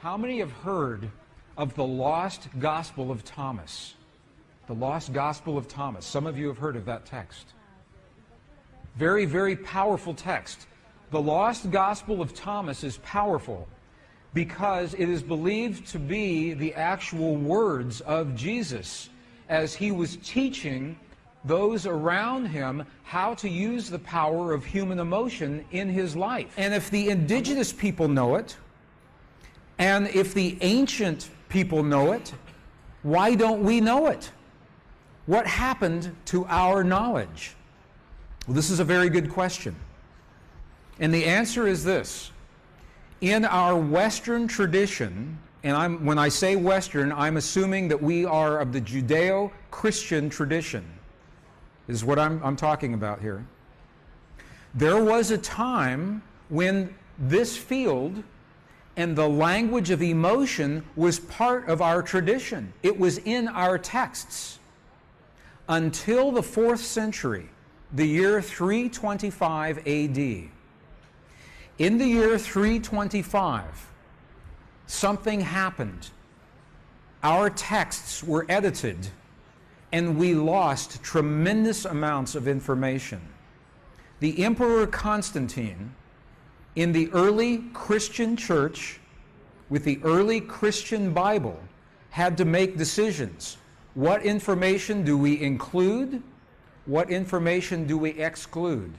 How many have heard of the lost Gospel of Thomas? The lost Gospel of Thomas. Some of you have heard of that text. Very, very powerful text. The lost Gospel of Thomas is powerful because it is believed to be the actual words of Jesus as he was teaching those around him how to use the power of human emotion in his life. And if the indigenous people know it, and if the ancient people know it, why don't we know it? What happened to our knowledge? Well, this is a very good question. And the answer is this. In our Western tradition, and when I say Western, I'm assuming that we are of the Judeo-Christian tradition, is what I'm talking about here. There was a time when this field and the language of emotion was part of our tradition. It was in our texts. Until the 4th century, the year 325 AD. In the year 325, something happened. Our texts were edited, and we lost tremendous amounts of information. The Emperor Constantine, in the early Christian church, with the early Christian Bible, had to make decisions. What information do we include? What information do we exclude?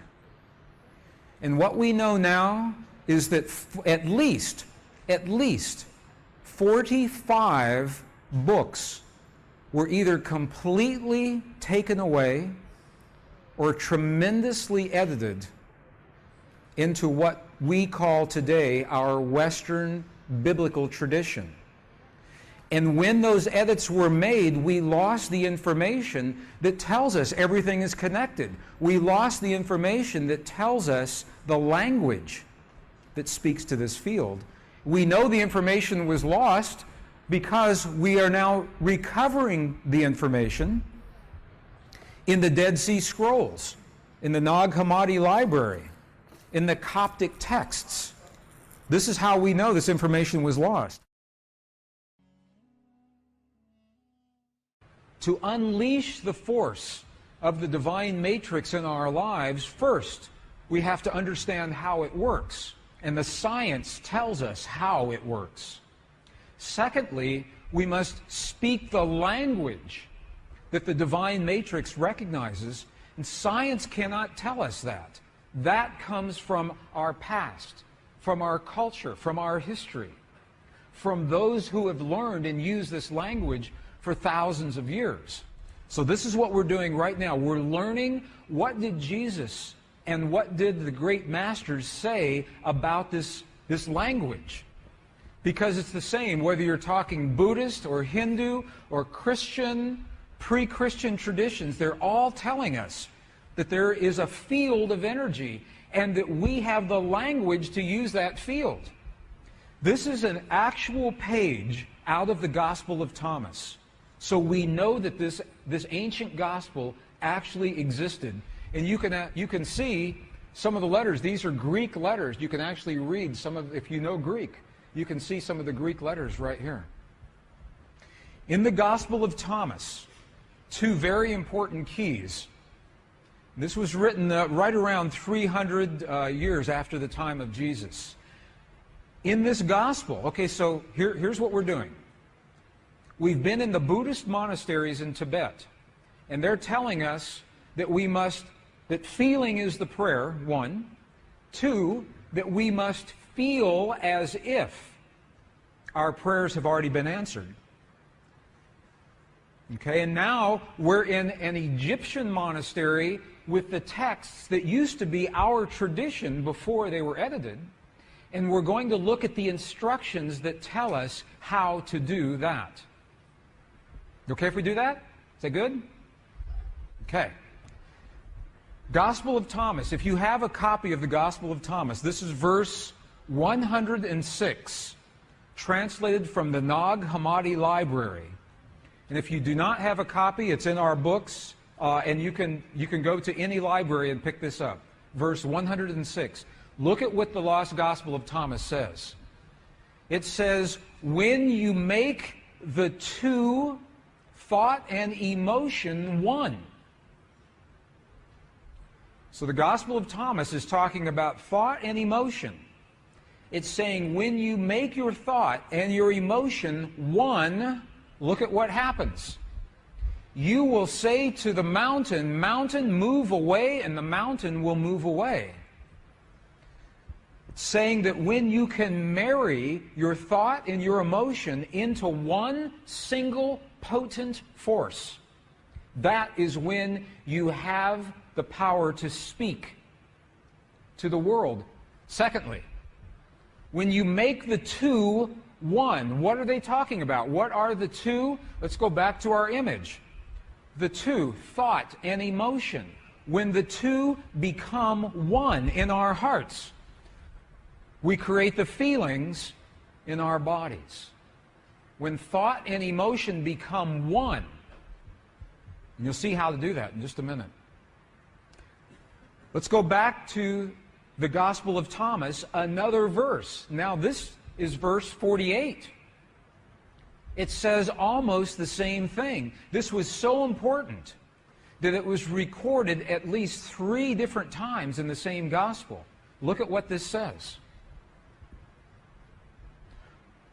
And what we know now is that at least 45 books were either completely taken away or tremendously edited into what we call today our Western biblical tradition. And when those edits were made, we lost the information that tells us everything is connected. We lost the information that tells us the language that speaks to this field. We know the information was lost because we are now recovering the information in the Dead Sea Scrolls, in the Nag Hammadi Library, in the Coptic texts. This is how we know this information was lost. To unleash the force of the divine matrix in our lives, first, we have to understand how it works. And the science tells us how it works. Secondly, we must speak the language that the divine matrix recognizes, and science cannot tell us that. That comes from our past, from our culture, from our history, from those who have learned and used this language for thousands of years. So this is what we're doing right now. We're learning what did Jesus and what did the great masters say about this language. Because it's the same whether you're talking Buddhist or Hindu or Christian, pre-Christian traditions. They're all telling us that there is a field of energy and that we have the language to use that field. This is an actual page out of the Gospel of Thomas. So we know that this ancient gospel actually existed. And you can see some of the letters. These are Greek letters. You can actually read some of, if you know Greek, you can see some of the Greek letters right here. In the Gospel of Thomas, two very important keys. This was written right around 300 years after the time of Jesus. In this gospel, okay, so here's what we're doing. We've been in the Buddhist monasteries in Tibet, and they're telling us that that feeling is the prayer, one. Two, that we must feel as if our prayers have already been answered. Okay, and now we're in an Egyptian monastery with the texts that used to be our tradition before they were edited, and we're going to look at the instructions that tell us how to do that. Okay if we do that? Is that good? Okay. Gospel of Thomas. If you have a copy of the Gospel of Thomas, this is verse 106, translated from the Nag Hammadi Library. And if you do not have a copy, it's in our books, and you can go to any library and pick this up. Verse 106. Look at what the lost Gospel of Thomas says. It says, when you make the two, thought and emotion, one. So the Gospel of Thomas is talking about thought and emotion. It's saying when you make your thought and your emotion one, look at what happens. You will say to the mountain, mountain, move away, and the mountain will move away. It's saying that when you can marry your thought and your emotion into one single potent force, that is when you have the power to speak to the world. Secondly, when you make the two one, what are they talking about? What are the two? Let's go back to our image. The two, thought and emotion. When the two become one in our hearts, we create the feelings in our bodies. When thought and emotion become one, and you'll see how to do that in just a minute. Let's go back to the Gospel of Thomas, another verse. Now this is verse 48. It says almost the same thing. This was so important that it was recorded at least 3 different times in the same Gospel. Look at what this says.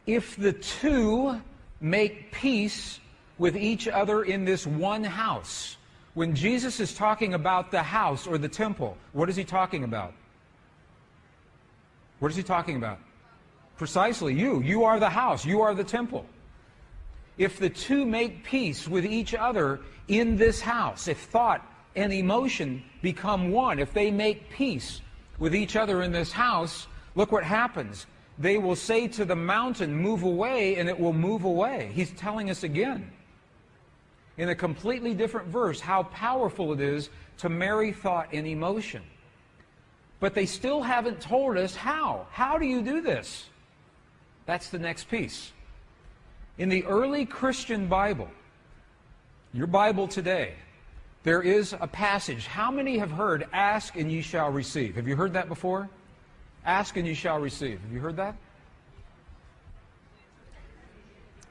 If the two make peace with each other in this one house. When Jesus is talking about the house or the temple, what is he talking about? What is he talking about? Precisely you. You are the house. You are the temple. If the two make peace with each other in this house, if thought and emotion become one, if they make peace with each other in this house, look what happens. They will say to the mountain, move away, and it will move away. He's telling us again, in a completely different verse, how powerful it is to marry thought and emotion. But they still haven't told us how. How do you do this? That's the next piece. In the early Christian Bible, your Bible today, there is a passage. How many have heard, ask and ye shall receive? Have you heard that before? Ask and you shall receive. Have you heard that?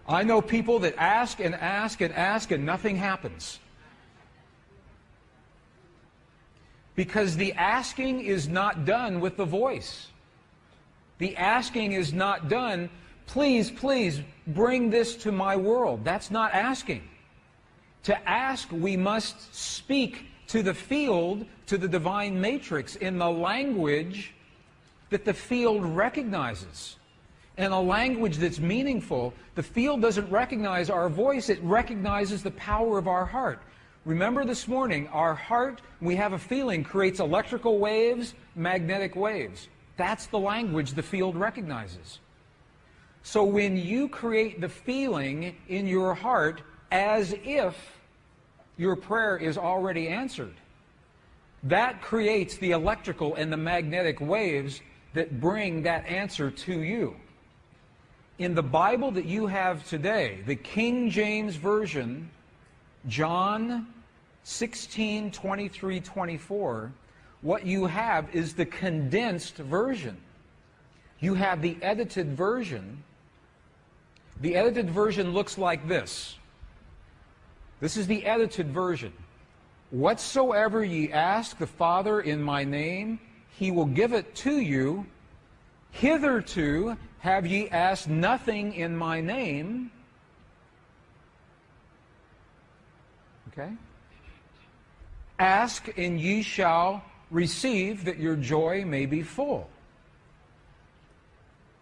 I know people that ask and ask and ask and nothing happens. Because the asking is not done with the voice. The asking is not done, please, please, bring this to my world. That's not asking. To ask, we must speak to the field, to the divine matrix, in the language that the field recognizes. And a language that's meaningful. The field doesn't recognize our voice, it recognizes the power of our heart. Remember this morning, our heart, we have a feeling, creates electrical waves, magnetic waves. That's the language the field recognizes. So when you create the feeling in your heart as if your prayer is already answered, that creates the electrical and the magnetic waves that bring that answer to you. In the Bible that you have today, the King James Version, John 16, 23, 24, what you have is the condensed version. You have the edited version. The edited version looks like this. This is the edited version. Whatsoever ye ask the Father in my name, he will give it to you. Hitherto have ye asked nothing in my name. Okay? Ask and ye shall receive, that your joy may be full.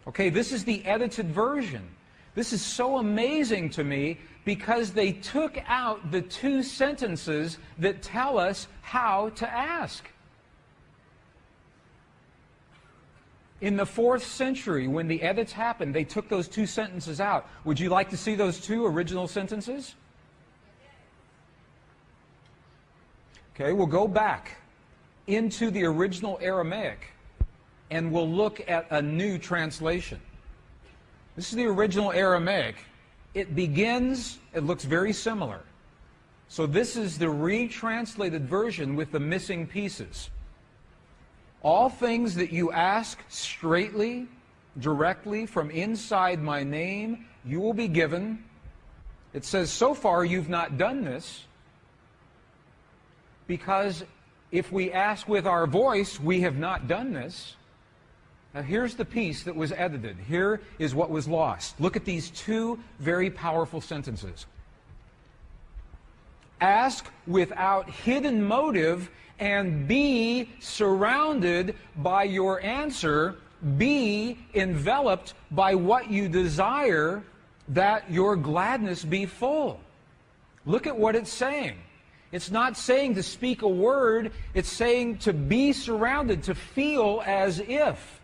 Okay, this is the edited version. This is so amazing to me because they took out the 2 sentences that tell us how to ask. In the 4th century, when the edits happened, they took those 2 sentences out. Would you like to see those 2 original sentences? Okay, we'll go back into the original Aramaic and we'll look at a new translation. This is the original Aramaic. It begins, it looks very similar. So this is the retranslated version with the missing pieces. All things that you ask straightly directly from inside my name, you will be given. It says, so far you've not done this, because if we ask with our voice, we have not done this. Now here's the piece that was edited. Here is what was lost. Look at these two very powerful sentences. Ask without hidden motive and be surrounded by your answer. Be enveloped by what you desire, that your gladness be full. Look at what it's saying. It's not saying to speak a word. It's saying to be surrounded, to feel as if.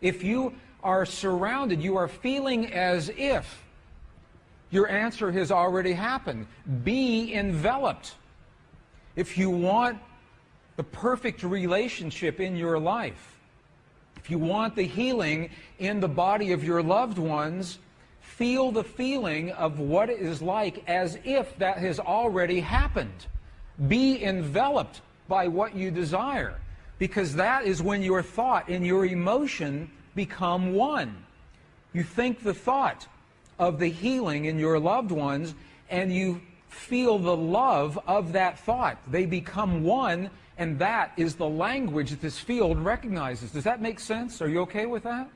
If you are surrounded, you are feeling as if your answer has already happened. Be enveloped. If you want the perfect relationship in your life, if you want the healing in the body of your loved ones, feel the feeling of what it is like as if that has already happened. Be enveloped by what you desire, because that is when your thought and your emotion become one. You think the thought of the healing in your loved ones, and you feel the love of that thought. They become one, and that is the language that this field recognizes. Does that make sense? Are you okay with that?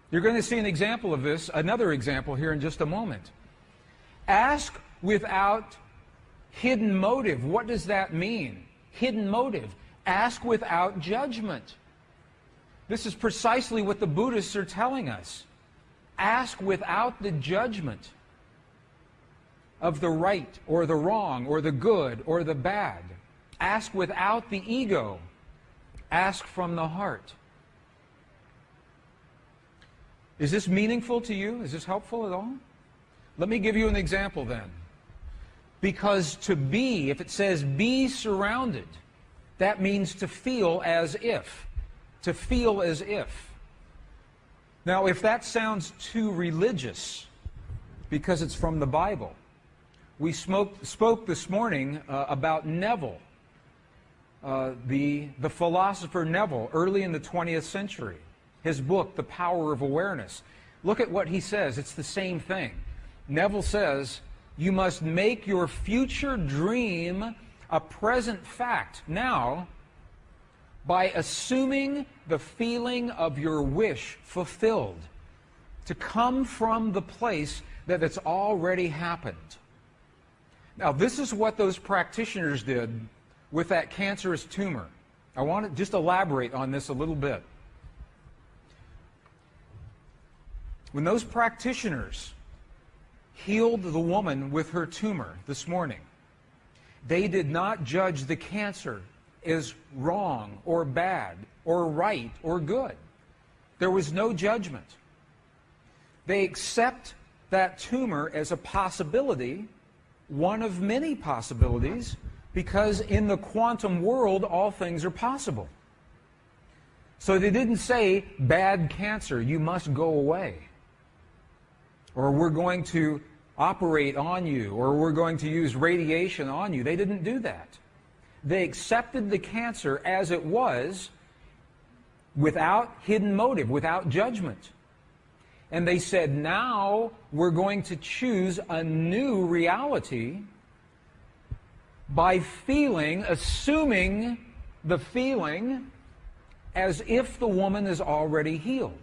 You're going to see an example of this, another example here in just a moment. Ask without hidden motive. What does that mean? Hidden motive. Ask without judgment. This is precisely what the Buddhists are telling us. Ask without the judgment of the right or the wrong or the good or the bad. Ask without the ego. Ask from the heart. Is this meaningful to you? Is this helpful at all? Let me give you an example then. Because to be, if it says be surrounded, that means to feel as if. To feel as if. Now, if that sounds too religious, because it's from the Bible, we spoke this morning about Neville, the philosopher Neville, early in the 20th century. His book, The Power of Awareness. Look at what he says. It's the same thing. Neville says, you must make your future dream a present fact now by assuming the feeling of your wish fulfilled, to come from the place that it's already happened. Now, this is what those practitioners did with that cancerous tumor. I want to just elaborate on this a little bit. When those practitioners healed the woman with her tumor this morning, they did not judge the cancer as wrong or bad or right or good. There was no judgment. They accept that tumor as a possibility, one of many possibilities, because in the quantum world all things are possible. So they didn't say, bad cancer, you must go away. Or we're going to operate on you, or we're going to use radiation on you. They didn't do that. They accepted the cancer as it was, without hidden motive, without judgment. And they said, now we're going to choose a new reality by feeling, assuming the feeling as if the woman is already healed.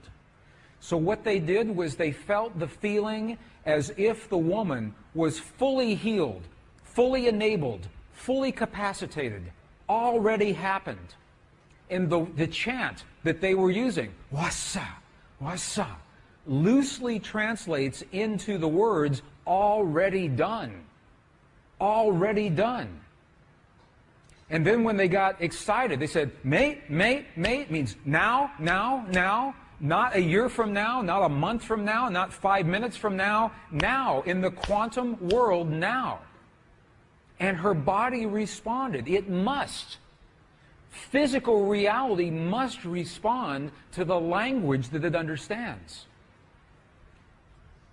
So what they did was they felt the feeling as if the woman was fully healed, fully enabled, fully capacitated, already happened. And the chant that they were using, wasa, wasa, loosely translates into the words, already done. Already done. And then when they got excited, they said, mate, mate, mate, means now, now, now. Not a year from now, not a month from now, not 5 minutes from now. Now, in the quantum world, now. And her body responded. It must. Physical reality must respond to the language that it understands.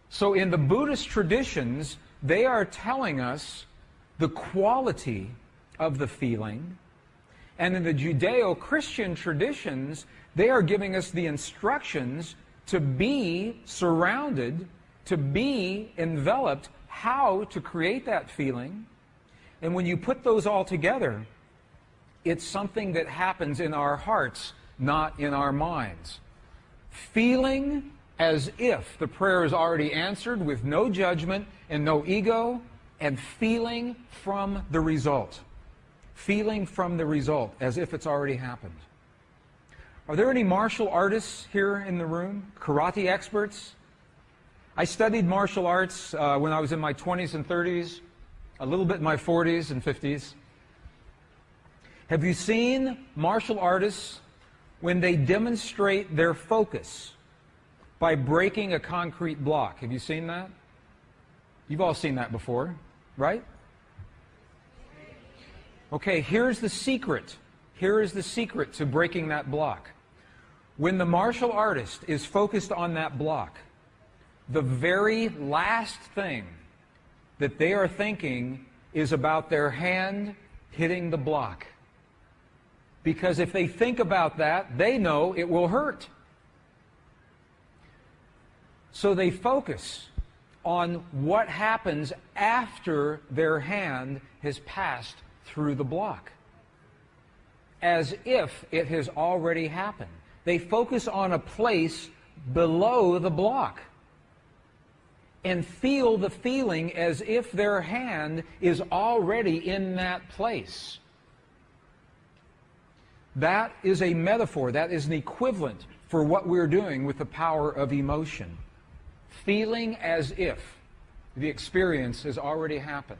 So in the Buddhist traditions, they are telling us the quality of the feeling And in the Judeo-Christian traditions, they are giving us the instructions to be surrounded, to be enveloped, how to create that feeling. And when you put those all together, it's something that happens in our hearts, not in our minds. Feeling as if the prayer is already answered with no judgment and no ego, and feeling from the result. Feeling from the result as if it's already happened. Are there any martial artists here in the room? Karate experts? I studied martial arts when I was in my 20s and 30s, a little bit in my 40s and 50s. Have you seen martial artists when they demonstrate their focus by breaking a concrete block? Have you seen that? You've all seen that before, right? Okay, here's the secret. Here is the secret to breaking that block. When the martial artist is focused on that block, the very last thing that they are thinking is about their hand hitting the block. Because if they think about that, they know it will hurt. So they focus on what happens after their hand has passed through the block, as if it has already happened. They focus on a place below the block and feel the feeling as if their hand is already in that place. That is a metaphor, that is an equivalent for what we're doing with the power of emotion. Feeling as if the experience has already happened.